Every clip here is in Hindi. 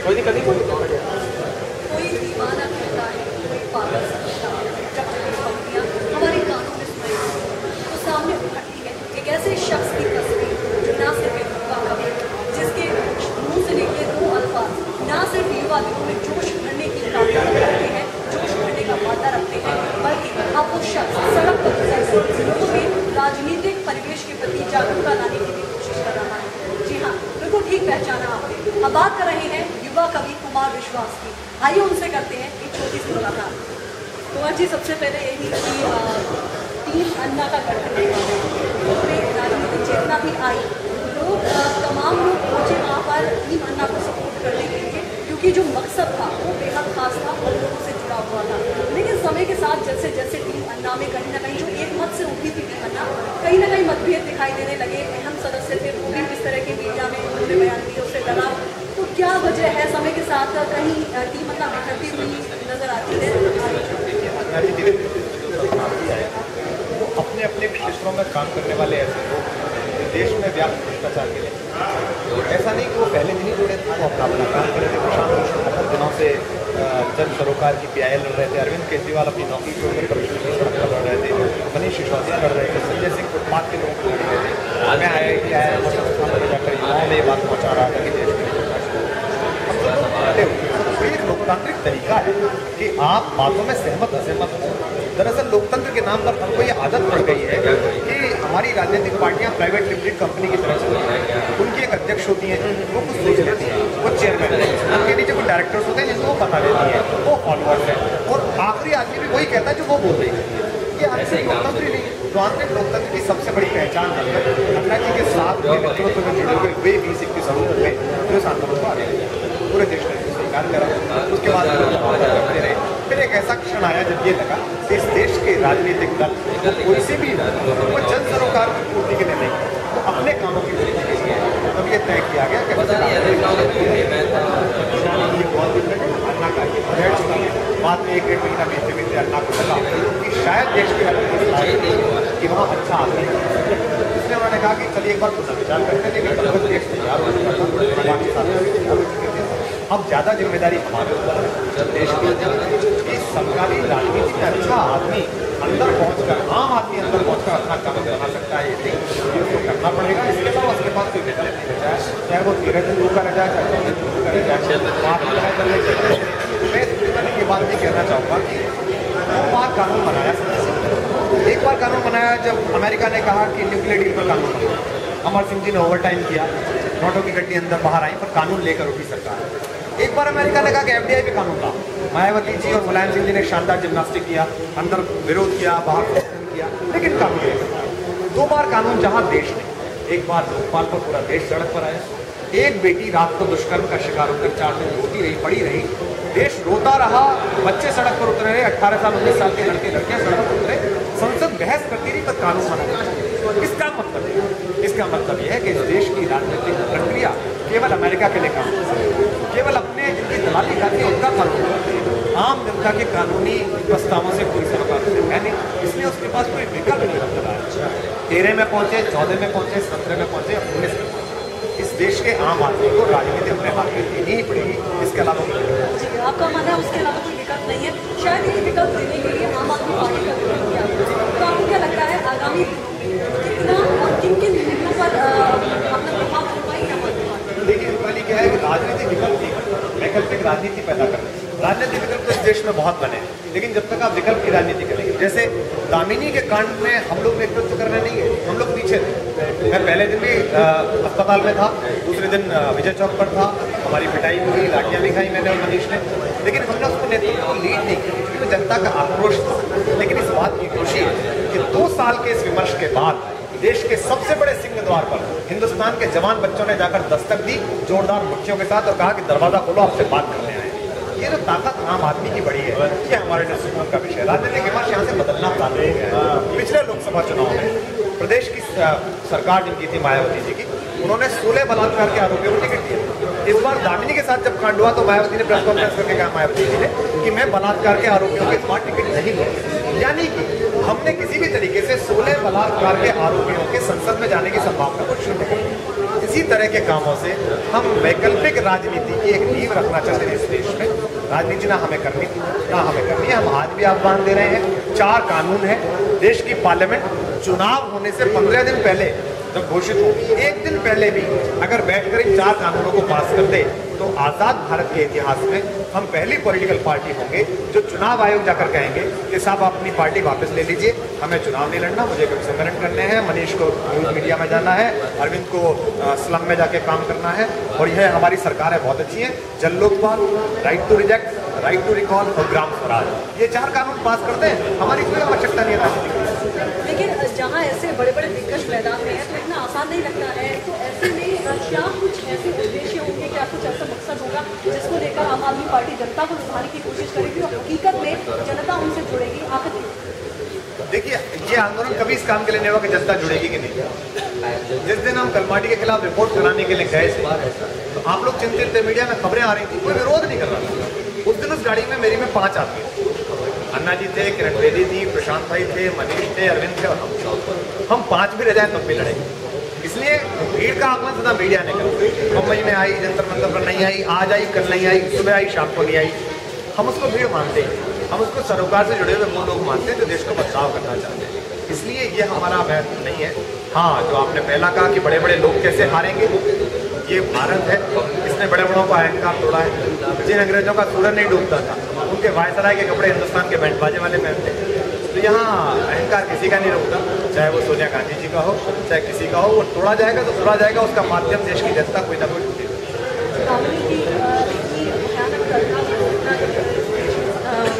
कोई दिक्कत नहीं, कोई दीवाना कहता है, कोई पागल समझता है, जब पंक्तियाँ हमारे कानों में सुनाई देती हैं तो सामने उभरती है एक ऐसे शख्स की तस्वीर जो ना सिर्फ एक युवा कवि, जिसके मुँह से निकले दो अल्फाज ना सिर्फ युवा दिलों में जोश भरने की काबिलियत रखते हैं, जोश भरने का वादा रखते हैं, बल्कि अब वो शख्स सड़क पर गुजरकर लोगों में राजनीतिक परिवेश के प्रति जागरूकता लाने की भी कोशिश कर रहा है। जी हाँ, बिल्कुल ठीक पहचाना आपने। अब बात कर रहे हैं युवा कवि कुमार विश्वास की। आइए उनसे करते हैं एक छोटी सी मुलाकात। कुमार जी, सबसे पहले यही कि टीम अन्ना का गठन हुआ, उसमें राजनीतिक चेतना भी आई, लोग तमाम लोग पहुँचे वहाँ पर टीम अन्ना को सपोर्ट करने के लिए, क्योंकि जो मकसद था वो बेहद खास था और लोगों से जुड़ा हुआ था। लेकिन समय के साथ जैसे जैसे टीम अन्ना में कहीं ना कहीं जो एक मत से उठी थी टीम अन्ना, कहीं ना कहीं मतभेद दिखाई देने लगे। अहम सदस्य थे, वो भी किस तरह के मीडिया में उन्होंने बयान दिए, उससे डरा। तो क्या वजह है समय के साथ कहीं टीम अन्ना बिखरती हुई नजर आती है? वो अपने अपने क्षेत्रों में काम करने वाले ऐसे लोग देश में व्याप्त भ्रष्टाचार के लिए, ऐसा नहीं कि वो पहले दिन ही जुड़े थे, वो अपना अपना काम कर रहे थे। प्रशांत भूषण बहुत दिनों से जन सरोकार की PIL लड़ रहे थे, अरविंद केजरीवाल अपनी नौकरी छोड़कर कमिश्नर की सड़क पर लड़ रहे थे, मनीष सिसोदिया लड़ रहे थे, संजय सिंह फुटपाथ के लोगों को लड़ रहे थे। मैं IIT आया जाकर युवाओं में ये बात पहुँचा रहा था कि देश में एक लोकतांत्रिक तरीका है कि आप बातों में सहमत असहमत हो। दरअसल लोकतंत्र के नाम पर हमको ये आदत पड़ गई है कि हमारी राजनीतिक पार्टियां प्राइवेट लिमिटेड कंपनी की तरह चलती हैं। उनकी एक अध्यक्ष होती हैं, वो कुछ सोच लेती हैं, वो चेयरमैन है, उनके नीचे कुछ डायरेक्टर्स होते हैं जिनको वो बता देती हैं, वो फॉलोअर्स हैं, और आखिरी आदमी भी वही कहता है जो वो बोल रही है। ये आंतरिक लोकतंत्र ही नहीं। तो आंतरिक लोकतंत्र की सबसे बड़ी पहचान बनकर अन्ना जी के साथ नेतृत्व में जुड़े हुए वे 20-21 लोग थे जो इस आंदोलन को आगे पूरे देश में स्वीकार करा। उसके बाद करते रहे। फिर एक ऐसा क्षण आया जब ये लगा कि इस देश के राजनीतिक दल कोई से भी वो जन सरोकार की पूर्ति के लिए नहीं, तो अपने कामों की पूर्ति के लिए। तब ये तय किया गया कि अन्ना का बाद में 1-1.5 महीना बीते बीते अन्ना को लगा कि शायद देश के कि वहाँ अच्छा आदमी है। इसलिए उन्होंने कहा कि चलिए एक बार पुनर्विचार करते हैं, लेकिन देश तैयार हो चुका था, अब ज़्यादा जिम्मेदारी हमारे ऊपर है देश की इस सरकारी राजनीति में अच्छा आदमी अंदर पहुंचकर, आम आदमी अंदर पहुंचकर अपना काम बना सकता है। ये उसको करना पड़ेगा। इसके अलावा उसके पास कोई विकल्प नहीं रह जाए, चाहे वो 13 दिन दूर का रह जाए, चाहे 14 दिन दूर का रह जाए। मैं ये बात नहीं कहना चाहूँगा कि 2 बार कानून बनाया। एक बार कानून बनाया जब अमेरिका ने कहा कि न्यूक्लियर डील पर कानून बनाओ, अमर सिंह जी ने ओवर टाइम किया, नोटों की गड्डी अंदर बाहर आई, पर कानून लेकर उठी सरकार। एक बार अमेरिका ने कहा कि FDI पे कानून लाओ, मायावती जी और मुलायम सिंह जी ने शानदार जिम्नास्टिक किया, अंदर विरोध किया, बाहर किया, लेकिन कानून लेकर। 2 बार कानून जहां देश ने, एक बार लोकपाल पर पूरा देश सड़क पर आया, एक बेटी रात को दुष्कर्म का शिकार होकर 4 दिन रोती रही, पड़ी रही, देश रोता रहा, बच्चे सड़क पर उतरे रहे, 18 साल 19 साल के लड़के लड़कियां सड़क पर उतरे, संसद बहस करती रही, पर कानून बना। इसका मतलब है, इसका मतलब यह है कि इस देश की राजनीतिक प्रक्रिया केवल अमेरिका के लिए काम, केवल अपने जिनकी दलाली खाती है उनका कानून, आम जनता के कानूनी प्रस्तावों से कोई सरोकार से है नहीं। इसलिए उसके पास कोई विकल्प नहीं रखता है। 13 में पहुंचे, 14 में पहुंचे, 17 में पहुंचे, 19 में पहुंचे। इस देश के आम आदमी को राजनीति अपने हाथ में देनी ही पड़ेगी। इसके अलावा आपका मानना है उसके अलावा कोई विकल्प नहीं है? शायद ये विकल्प देने के लिए आम आदमी पार्टी का विरोध किया। तो आपको क्या लगता है आगामी कितना और किन किन मुद्दों पर अपना प्रभाव होगा या मत? देखिए, पहली क्या है कि राजनीति विकल्प नहीं करता, वैकल्पिक राजनीति पैदा करना। राजनीतिक विकल्प तो इस देश में बहुत बने, लेकिन जब तक आप विकल्प की राजनीति करेंगे, जैसे दामिनी के कांड में हम लोग नेतृत्व करने नहीं है, हम लोग पीछे थे। मैं पहले दिन भी अस्पताल में था, दूसरे दिन विजय चौक पर था, हमारी पिटाई हुई, लाठियाँ भी खाई मैंने और मनीष ने, लेकिन हमने उसको नेतृत्व को लीड नहीं किया क्योंकि जनता का आक्रोश था। लेकिन इस बात की खुशी है कि 2 साल के इस विमर्श के बाद देश के सबसे बड़े सिंह द्वार पर हिंदुस्तान के जवान बच्चों ने जाकर दस्तक दी, जोरदार मुट्ठियों के साथ, और कहा कि दरवाजा खोलो, आपसे बात करने आए। ये जो ताकत आम आदमी की बड़ी है, ये हमारे लिए सुकून का विषय है। राजनीतिक विमर्श यहाँ से बदलना चालू हो गया है। पिछले लोकसभा चुनाव में प्रदेश की सरकार जिनकी थी मायावती जी की, उन्होंने 16 बलात्कार के आरोपियों को टिकट दिया। इस बार दामिनी के साथ जब कांड हुआ तो मायावती ने प्रेस कॉन्फ्रेंस करके कहा, मायावती जी ने, कि मैं बलात्कार के आरोपियों के इस बार टिकट नहीं लूंगी। यानी कि हमने किसी भी तरीके से 16 बलात्कार के आरोपियों के संसद में जाने की संभावना को शून्य कर दिया। इसी तरह के कामों से हम वैकल्पिक राजनीति की एक नींव रखना चाहते हैं इस देश में। राजनीति ना हमें करनी थी ना हमें करनी है। हम आज भी आह्वान दे रहे हैं, 4 कानून है। देश की पार्लियामेंट चुनाव होने से 15 दिन पहले जब घोषित होगी, 1 दिन पहले भी अगर बैठकर इन 4 कानूनों को पास कर दे तो आज़ाद भारत के इतिहास में हम पहली पॉलिटिकल पार्टी होंगे जो चुनाव आयोग जाकर कहेंगे कि साहब आप अपनी पार्टी वापस ले लीजिए, हमें चुनाव नहीं लड़ना, मुझे कभी सम्मेलन करने हैं, मनीष को न्यूज़ मीडिया में जाना है, अरविंद को स्लम में जाके काम करना है। और यह हमारी सरकारें बहुत अच्छी हैं, Jan Lokpal, right to reject, right to recall और ग्राम स्वराज, ये 4 कानून पास करते हैं, हमारी कोई आवश्यकता नहीं है राजनीति की। लेकिन जहाँ ऐसे बड़े बड़े दिग्गज मैदान में है तो इतना आसान नहीं लगता है। तो ऐसे में क्या कुछ ऐसे उद्देश्य होंगे, क्या कुछ ऐसा मकसद होगा जिसको लेकर आम आदमी पार्टी जनता को लुभाने की कोशिश करेगी और हकीकत में जनता उनसे जुड़ेगी? आप देखिए, ये आंदोलन कभी इस काम के लिए नहीं होगा कि जनता जुड़ेगी कि नहीं। जिस दिन हम कलमाडी के खिलाफ रिपोर्ट कराने के लिए गए थे तो आप लोग चिंतित थे, मीडिया में खबरें आ रही थी, कोई विरोध नहीं कर रहा था। उस दिन उस गाड़ी में मेरी में 5 आदमी थे, अन्ना जी थे, किरण बेदी थी, प्रशांत भाई थे, मनीष थे, अरविंद थे और हम 5 भी रह जाए तब भी लड़ेंगे। इसलिए भीड़ का आकलन सदा मीडिया ने करा। मुंबई में आई, जंतर मंतर पर नहीं आई, आज आई, कल नहीं आई, सुबह आई, शाम को नहीं आई, हम उसको भीड़ मानते हैं, हम उसको सरोकार से जुड़े हुए वो लोग मानते हैं जो देश को बदलाव करना चाहते हैं। इसलिए ये हमारा महत्व नहीं है। हाँ, जो आपने पहला कहा कि बड़े बड़े लोग कैसे हारेंगे, ये भारत है, इसने बड़े बड़ों का अहंकार तोड़ा है। जिन अंग्रेजों का सूरज नहीं डूबता था उनके वायसराय के कपड़े हिंदुस्तान के बैंड बाजे वाले पहनते हैं। तो यहाँ अहंकार किसी का नहीं रुकता, चाहे वो सोनिया गांधी जी का हो, चाहे किसी का हो, वो तोड़ा जाएगा तो तोड़ा जाएगा, उसका माध्यम देश की जनता कोई ना कोई ढूंढेगी।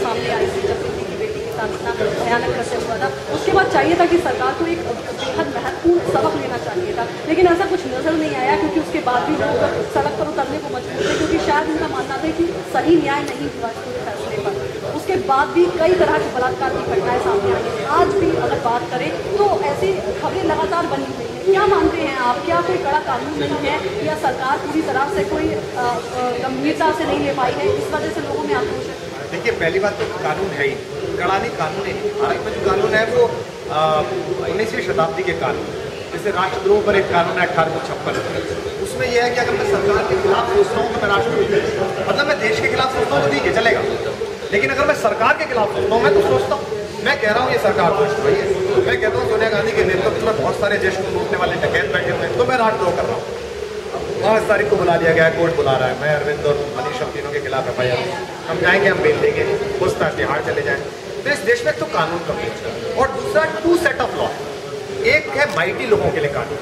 सामने आई थी जब दिल्ली की बेटी के साथ इतना भयानक कृत्य हुआ था, उसके बाद चाहिए था कि सरकार को एक बेहद महत्वपूर्ण सबक लेना चाहिए था, लेकिन ऐसा कुछ नजर नहीं आया क्योंकि उसके बाद भी लोग सड़क पर उतरने को मजबूर थे क्योंकि शायद उनका मानना था कि सही न्याय नहीं हुआ इस पूरे फैसले पर। उसके बाद भी कई तरह के बलात्कार की घटनाएं सामने आई। आज भी अगर बात करें तो ऐसी खबरें लगातार बनी हुई हैं। क्या मानते हैं आप, क्या कोई कड़ा कानून नहीं है या सरकार पूरी तरह से कोई गंभीरता से नहीं ले पाई है, इस वजह से लोगों में आक्रोश है? देखिए, पहली बात तो कानून है ही कड़ा नहीं, कानून है। भारत में जो कानून है वो 19वीं शताब्दी के कानून, जैसे राष्ट्रद्रोह पर एक कानून है 1856, उसमें यह है कि अगर मैं सरकार के खिलाफ सोचता हूँ तो मैं राष्ट्रद्रोह, मतलब मैं देश के खिलाफ सोचता हूँ तो ठीक है चलेगा, लेकिन अगर मैं सरकार के खिलाफ सोचता हूँ, मैं तो सोचता हूँ, मैं कह रहा हूँ ये सरकार राष्ट्रद्रोही है, मैं कहता हूँ सोनिया गांधी के नेतृत्व में बहुत सारे देश को लूटने वाले डकैत बैठे हुए हैं, तो मैं राष्ट्रद्रोह कर रहा हूँ। 5 तारीख को बुला लिया गया है, कोर्ट बुला रहा है, मैं अरविंद और मनीष हम तीनों के खिलाफ FIR, हम जाएंगे, हम बेल देंगे, पुछता तिहाड़ चले जाएं। तो इस देश में तो कानून का है। और दूसरा 2 सेट ऑफ लॉ, एक है माइटी लोगों के लिए कानून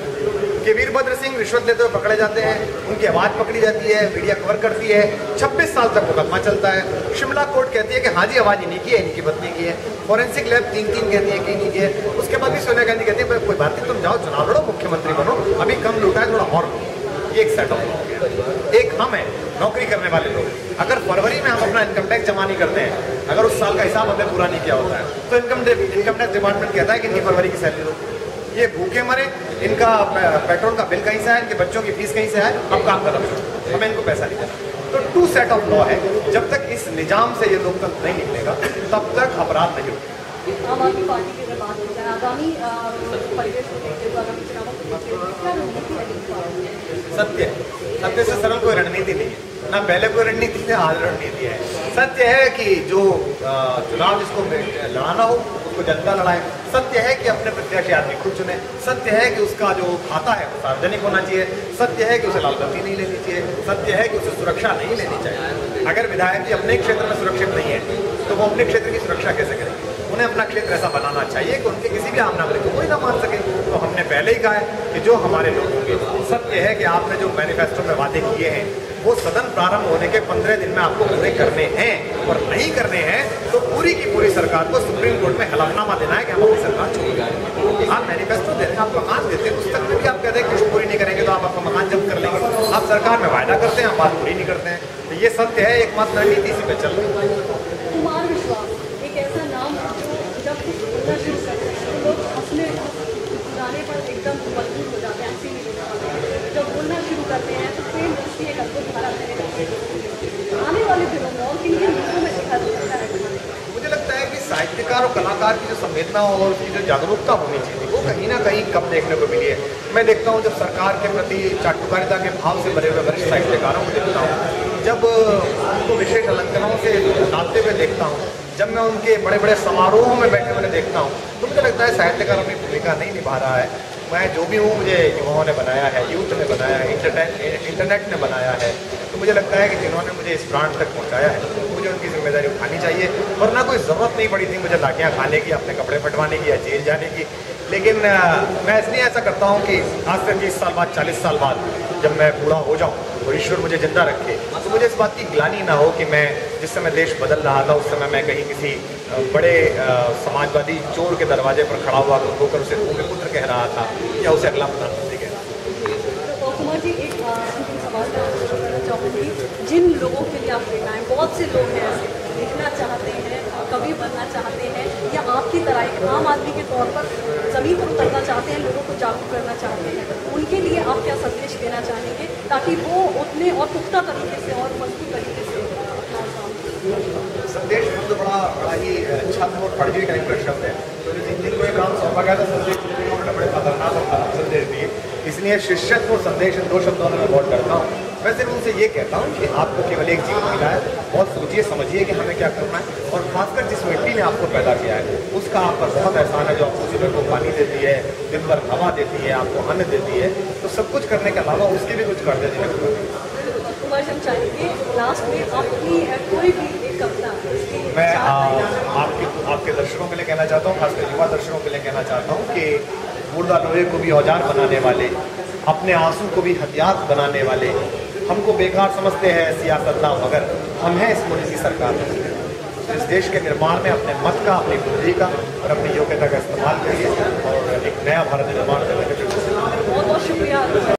कि वीरभद्र सिंह रिश्वत लेते हुए पकड़े जाते हैं, उनकी आवाज़ पकड़ी जाती है, मीडिया कवर करती है, 26 साल तक मुकदमा चलता है। शिमला कोर्ट कहती है कि हाँ जी आवाज़ इन्हीं की है, इनकी पत्नी की है। फॉरेंसिक लैब 3 कहती है कि इन्हीं की है। उसके बाद भी सोनिया गांधी कहती है कोई बात नहीं, तुम जाओ चुनाव लड़ो, मुख्यमंत्री बनो, अभी कम लूटा है, थोड़ा और लो। ये एक सेट ऑफ लॉ हो गया। एक हम हैं नौकरी करने वाले लोग, अगर फरवरी में हम अपना इनकम टैक्स जमा नहीं करते हैं, अगर उस साल का हिसाब हमने पूरा नहीं किया होता है, तो इनकम टैक्स डिपार्टमेंट कहता है कि इनकी फरवरी की सैलरी दो। ये भूखे मरे, इनका पेट्रोल का बिल कहीं से आया, इनके बच्चों की फीस कहीं से आया, अब काम खत्म, हमें इनको पैसा नहीं देना। तो 2 सेट ऑफ लॉ है। जब तक इस निजाम से ये लोकतंत्र नहीं निकलेगा तब तक अपराध नहीं होगा। आम आदमी पार्टी की अगर बात हो जाए, आगामी परिवेश को देखते हुए, आगामी चुनावों को देखते हुए क्या रणनीति है? सत्य से सरल कोई रणनीति नहीं है, ना पहले कोई रणनीति है, आज रणनीति है। सत्य है कि जो चुनाव जिसको लड़ाना हो उसको जनता लड़ाए। सत्य है कि अपने प्रत्याशी आदमी खुद चुने। सत्य है कि उसका जो खाता है वो सार्वजनिक होना चाहिए। सत्य है कि उसे लालबत्ती नहीं लेनी चाहिए। सत्य है कि उसे सुरक्षा नहीं लेनी चाहिए। अगर विधायक जी अपने क्षेत्र में सुरक्षित नहीं है तो वो अपने क्षेत्र की सुरक्षा कैसे करेंगे? उन्हें अपना क्षेत्र ऐसा बनाना चाहिए कि उनके किसी भी आम नागरिक को कोई ना मान सके। तो हमने पहले ही कहा है कि जो हमारे लोग होंगे, सत्य है कि आपने जो मैनिफेस्टो में वादे किए हैं वो सदन प्रारंभ होने के 15 दिन में आपको पूरे करने हैं, और नहीं करने हैं तो पूरी की पूरी सरकार को सुप्रीम कोर्ट में हलफनामा देना है कि हम अपनी सरकार छोड़ेंगे। आप मैनिफेस्टो देते हैं, आप मकान देते हैं, पुस्तक में भी आप कहते हैं कि कुछ पूरी नहीं करेंगे तो आप आपका मकान जब्त कर लेंगे। आप सरकार में वायदा करते हैं, आप बात पूरी नहीं करते हैं। तो ये सत्य है, एकमात्र रणनीति इसी पे चल रही है। कुमार विश्वास एक ऐसा नाम जो जब कुछ बोलना शुरू करते हैं तो लोग अपने गाने पर एकदम मजबूर हो जाते हैं, हंसी नहीं होने जब बोलना शुरू करते हैं तो प्रेम दृष्टि एक अद्भुत धारा आने वाले दिनों में और किन किन लोगों में दिखा सकता है? मुझे लगता है कि साहित्यकार और कलाकार की जो संवेदना और उसकी जो जागरूकता होनी चाहिए वो कहीं ना कहीं कम देखने को मिली है। मैं देखता हूँ जब सरकार के प्रति चाटुकारिता के भाव से भरे हुए वरिष्ठ साहित्यकारों को देखता हूँ, जब उनको विशेष अलंकरणों से नाचते हुए देखता हूँ, जब मैं उनके बड़े बड़े समारोहों में बैठे हुए देखता हूँ, तो मुझे लगता है साहित्यकार अपनी भूमिका नहीं निभा रहा है। मैं जो भी हूँ, मुझे युवाओं ने बनाया है, यूथ ने बनाया है, इंटरनेट ने बनाया है, तो मुझे लगता है कि जिन्होंने मुझे इस ब्रांड तक पहुँचाया है, मुझे उनकी जिम्मेदारी उठानी चाहिए। वरना कोई ज़रूरत नहीं पड़ी थी मुझे लाठियाँ खाने की, अपने कपड़े फटवाने की या जेल जाने की। लेकिन मैं इसलिए ऐसा करता हूँ कि आज से 30 साल बाद, 40 साल बाद जब मैं बूढ़ा हो जाऊँ और ईश्वर मुझे जिंदा रखे, तो मुझे इस बात की ग्लानि ना हो कि मैं जिस समय देश बदल रहा था उस समय मैं कहीं किसी बड़े समाजवादी चोर के दरवाजे पर खड़ा हुआ होकर उसे भूमि पुत्र कह रहा था या उसे अगला प्रधानमंत्री कह रहा था। तो कुमार जी, एक अंतिम सवाल करना चाहूँगी, जिन लोगों के लिए आप प्रेरणा हैं, बहुत से लोग हैं ऐसे लिखना चाहते हैं, कवि बनना चाहते हैं, या आपकी तरह एक आम आदमी के तौर पर ज़मीन पर उतरना चाहते हैं, लोगों को जागरूक करना चाहते हैं, उनके लिए आप क्या संदेश देना चाहेंगे ताकि वो उतने और पुख्ता तरीके से और मजबूत तरीके से अपना काम? संदेश शब्द बड़ा ही छद्म और फर्जी टाइप का शब्द है। तो जिनको एक काम सौंपा गया था संदेश, बड़े खतरनाक और खराब संदेश दिए, इसलिए शिष्यत्व और संदेश इन 2 शब्दों में मैं बहुत डरता हूँ। मैं सिर्फ उनसे ये कहता हूँ कि आपको केवल एक जीवन मिला है, बहुत सोचिए समझिए कि हमें क्या करना है, और खासकर जिस मिट्टी ने आपको पैदा किया है उसका आप पर बहुत एहसान है, जो आपको सुबह को पानी देती है, दिन भर हवा देती है, आपको अन्न देती है। तो सब कुछ करने के अलावा उसके भी कुछ कर देने को। कुमार जी, हम चाहेंगे लास्ट में अपनी कोई भी एक कविता। मैं आपके दर्शकों के लिए कहना चाहता हूँ, खासकर युवा दर्शकों के लिए कहना चाहता हूँ कि मुर्दा लोहे को भी औजार बनाने वाले, अपने आंसू को भी हथियार बनाने वाले हमको बेकार समझते हैं सियासतदां, मगर हम हैं इस मुल्क की सरकार। तो इस देश के निर्माण में अपने मत का, अपनी बुद्धि का और अपनी योग्यता का इस्तेमाल करिए और एक नया भारत निर्माण करने के लिए। बहुत बहुत शुक्रिया।